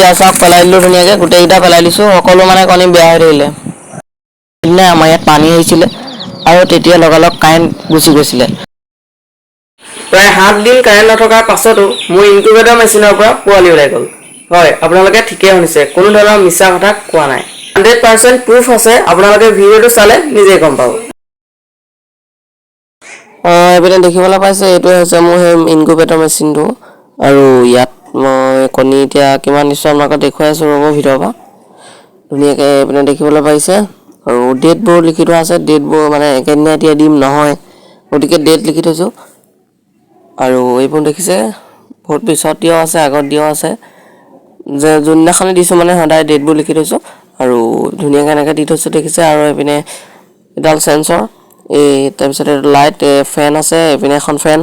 ইয়াৰ চাওক পেলাই দিলোঁ ধুনীয়াকৈ গোটেইকেইটা পেলাই দিছোঁ সকলো মানে কণী বেয়া হৈ থাকিলে সেইদিনা আমাৰ ইয়াত পানী আহিছিলে আৰু তেতিয়া লগালগ কাৰেণ্ট গুচি গৈছিলে প্ৰায় 7 দিন কাৰেণ্ট নথকাৰ পাছতো মোৰ ইনকিউবেটৰ মেচিনৰ পৰা পোৱালি ওলাই গ'ল হয় আপোনালোকে ঠিকেই শুনিছে কোনো ধৰণৰ মিছা কথা কোৱা নাই 100% প্ৰুফ আছে আপোনালোকে ভিডিঅ'টো চালে নিজেই গম পাব এইপিনে দেখিবলৈ পাইছে এইটোৱে হৈছে মোৰ সেই ইনকিউবেটৰ মেচিনটো আৰু ইয়াত মই কণী এতিয়া কিমান দিছোঁ আপোনালোকক দেখুৱাই আছোঁ ৰ'ব ভিতৰৰ পৰা ধুনীয়াকৈ এইপিনে দেখিবলৈ পাইছে আৰু ডেটবোৰ লিখি থোৱা আছে ডেটবোৰ মানে একেদিনাই এতিয়া দিম নহয় গতিকে ডেট লিখি থৈছোঁ আৰু এইবোৰ দেখিছে বহুত পিছত দিয়াও আছে আগত দিয়াও আছে যে যোনদিনাখনে দিছোঁ মানে সদায় ডেটবোৰ লিখি থৈছোঁ আৰু ধুনীয়াকৈ এনেকৈ দি থৈছোঁ দেখিছে আৰু এইপিনে এডাল চেঞ্চৰ এই তাৰপিছত লাইট ফেন আছে এইপিনে এখন ফেন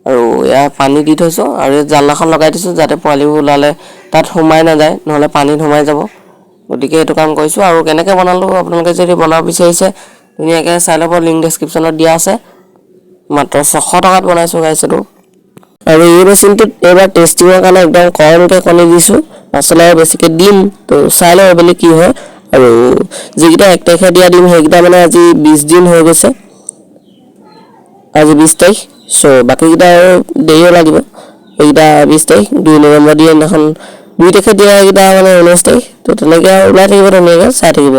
আৰু ইয়াৰ পানী দি থৈছোঁ আৰু জালনাখন লগাই দিছোঁ যাতে পোৱালিবোৰ ওলালে তাত সোমাই নাযায় নহ'লে পানীত সোমাই যাব গতিকে এইটো কাম কৰিছোঁ আৰু কেনেকৈ বনালোঁ আপোনালোকে যদি বনাব বিচাৰিছে ধুনীয়াকৈ চাই ল'ব লিংক ডেছক্ৰিপশ্যনত দিয়া আছে মাত্ৰ 600 টকাত বনাইছোঁ গাইছ এইটো আৰু এই মেচিনটোত এইবাৰ টেষ্টিঙৰ কাৰণে একদম কমকৈ কণী দিছোঁ আচলতে বেছিকৈ দিম তো চাই লওঁ বুলি কি হয় আৰু যিকেইটা 1 তাৰিখে দিয়া দিম সেইকেইটা মানে আজি 20 দিন হৈ গৈছে আজি 20 তাৰিখ চ' বাকীকেইটা আৰু দেৰিও লাগিব এইকেইটা 20 তাৰিখ 2 নৱেম্বৰ দিয়ে সেইদিনাখন 2 তাৰিখে দিয়া এইকেইটা মানে 19 তাৰিখ তো তেনেকৈ ওলাই থাকিব ধুনীয়াকৈ চাই থাকিব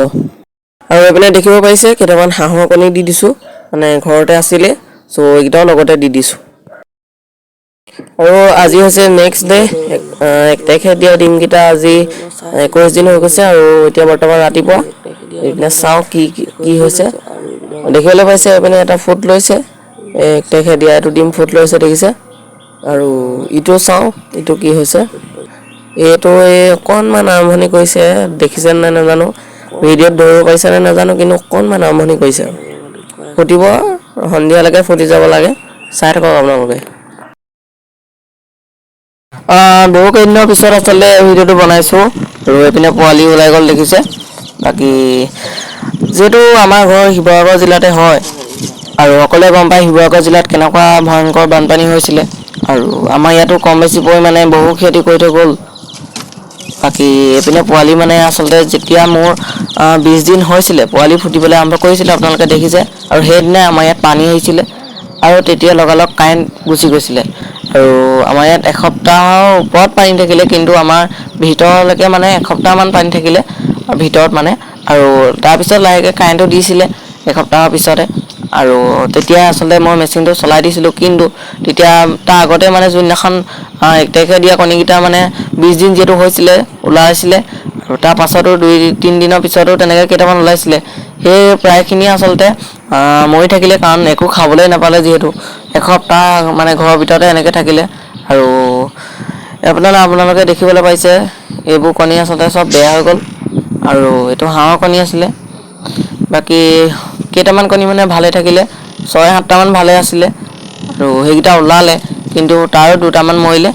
আৰু এইপিনে দেখিব পাৰিছে কেইটামান হাঁহৰ কণী দি দিছোঁ মানে ঘৰতে আছিলে চ' এইকেইটাও লগতে দি দিছোঁ আৰু আজি হৈছে নেক্সট ডে 1 তাৰিখে দিয়া ডিমকেইটা আজি 21 দিন হৈ গৈছে আৰু এতিয়া বৰ্তমান ৰাতিপুৱা এইপিনে চাওঁ কি হৈছে দেখিবলৈ পাইছে এইপিনে এটা ফুট লৈছে 1 তাৰিখে দিয়া এইটো ডিম ফুট লৈছে দেখিছে আৰু ইটো চাওঁ ইটো কি হৈছে এইটো অকণমান আৰম্ভণি কৰিছে দেখিছে নে নাজানো ভিডিঅ'ত ধৰিব পাৰিছে নে নাজানো কিন্তু অকণমান আৰম্ভণি কৰিছে ফুটিব সন্ধিয়ালৈকে ফুটি যাব লাগে চাই থাকক আপোনালোকে বহু কেইদিনৰ পিছত আচলতে ভিডিঅ'টো বনাইছোঁ আৰু এইপিনে পোৱালি ওলাই গ'ল দেখিছে বাকী যিহেতু আমাৰ ঘৰ শিৱসাগৰ জিলাতে হয় আৰু সকলোৱে গম পায় শিৱসাগৰ জিলাত কেনেকুৱা ভয়ংকৰ বানপানী হৈছিলে আৰু আমাৰ ইয়াতো কম বেছি পৰিমাণে বহু ক্ষতি কৰি থৈ গ'ল বাকী এইপিনে পোৱালি মানে আচলতে যেতিয়া মোৰ 20 দিন হৈছিলে পোৱালি ফুটিবলৈ আৰম্ভ কৰিছিলে আপোনালোকে দেখিছে আৰু সেইদিনাই আমাৰ ইয়াত পানী আহিছিলে আৰু তেতিয়া লগালগ কাৰেণ্ট গুচি গৈছিলে আৰু আমাৰ ইয়াত এসপ্তাহৰ ওপৰত পানী থাকিলে কিন্তু আমাৰ ভিতৰলৈকে মানে এসপ্তাহমান পানী থাকিলে ভিতৰত মানে আৰু তাৰপিছত লাহেকৈ কাৰেণ্টটো দিছিলে এসপ্তাহৰ পিছতে আৰু তেতিয়া আচলতে মই মেচিনটো চলাই দিছিলোঁ কিন্তু তেতিয়া তাৰ আগতে মানে যোনদিনাখন 1 তাৰিখে দিয়া কণীকেইটা মানে 20 দিন যিহেতু হৈছিলে ওলাইছিলে আৰু তাৰ পাছতো 2-3 দিনৰ পিছতো তেনেকৈ কেইটামান ওলাইছিলে সেই প্ৰায়খিনি আচলতে মৰি থাকিলে কাৰণ একো খাবলৈ নাপালে যিহেতু এসপ্তাহ মানে ঘৰৰ ভিতৰতে এনেকৈ থাকিলে আৰু আপোনালোকে দেখিবলৈ পাইছে এইবোৰ কণী আচলতে চব বেয়া হৈ গ'ল আৰু এইটো হাঁহৰ কণী আছিলে বাকী কেইটামান কণী মানে ভালে থাকিলে 6-7টামান ভালে আছিলে আৰু সেইকেইটা ওলালে কিন্তু তাৰো 2টামান মৰিলে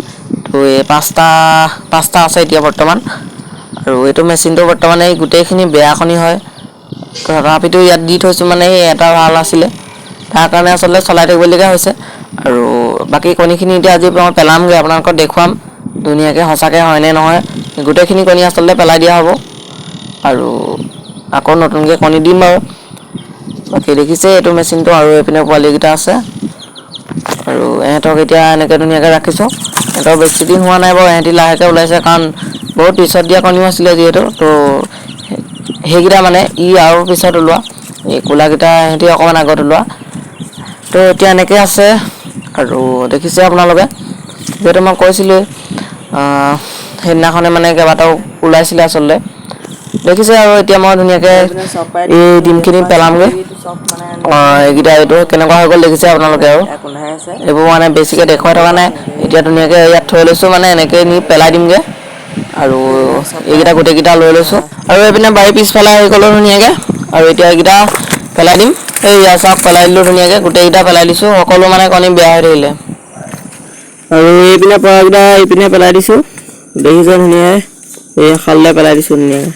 তো এই 5টা আছে এতিয়া বৰ্তমান আৰু এইটো মেচিনটো বৰ্তমান এই গোটেইখিনি বেয়া কণী হয় তথাপিতো ইয়াত দি থৈছোঁ মানে এই এটা ভাল আছিলে তাৰ কাৰণে আচলতে চলাই থাকিবলগীয়া হৈছে আৰু বাকী কণীখিনি এতিয়া আজি মই পেলামগৈ আপোনালোকক দেখুৱাম ধুনীয়াকৈ সঁচাকৈ হয়নে নহয় গোটেইখিনি কণী আচলতে পেলাই দিয়া হ'ব আৰু আকৌ নতুনকৈ কণী দিম বাৰু বাকী দেখিছে এইটো মেচিনটো আৰু এইপিনে পোৱালিকেইটা আছে আৰু এহেঁতক এতিয়া এনেকৈ ধুনীয়াকৈ ৰাখিছোঁ সিহঁতৰ বেছি দিন হোৱা নাই বাৰু এহেঁতি লাহেকৈ ওলাইছে কাৰণ বহুত পিছত দিয়া কণীও আছিলে যিহেতু তো সেইকেইটা মানে আৰু পিছত ওলোৱা এই কোলাকেইটা এহেঁতি অকণমান আগত ওলোৱা তো এতিয়া এনেকৈ আছে আৰু দেখিছে আপোনালোকে যিহেতু মই কৈছিলোঁ সেইদিনাখনে মানে কেইবাটাও ওলাইছিলে আচলতে দেখিছে আৰু এতিয়া মই ধুনীয়াকৈ এই ডিমখিনি পেলামগৈ এইকেইটা এইটো কেনেকুৱা হৈ গ'ল দেখিছে আপোনালোকে আৰু এইবোৰ মানে বেছিকৈ দেখুৱাই থকা নাই এতিয়া ধুনীয়াকৈ ইয়াত থৈ লৈছোঁ মানে এনেকৈ নি পেলাই দিমগৈ আৰু এইকেইটা গোটেইকেইটা লৈ লৈছোঁ আৰু এইপিনে বাৰী পিছফালে আহি গ'লোঁ ধুনীয়াকৈ আৰু এতিয়া এইকেইটা পেলাই দিম এই ইয়াৰ চাওক পেলাই দিলোঁ ধুনীয়াকৈ গোটেইকেইটা পেলাই দিছোঁ সকলো মানে কণী বেয়া হৈ থাকিলে আৰু এইপিনে পৰাকেইটা এইপিনে পেলাই দিছোঁ দেখিছে ধুনীয়াকৈ এই খাললৈ পেলাই দিছোঁ ধুনীয়াকৈ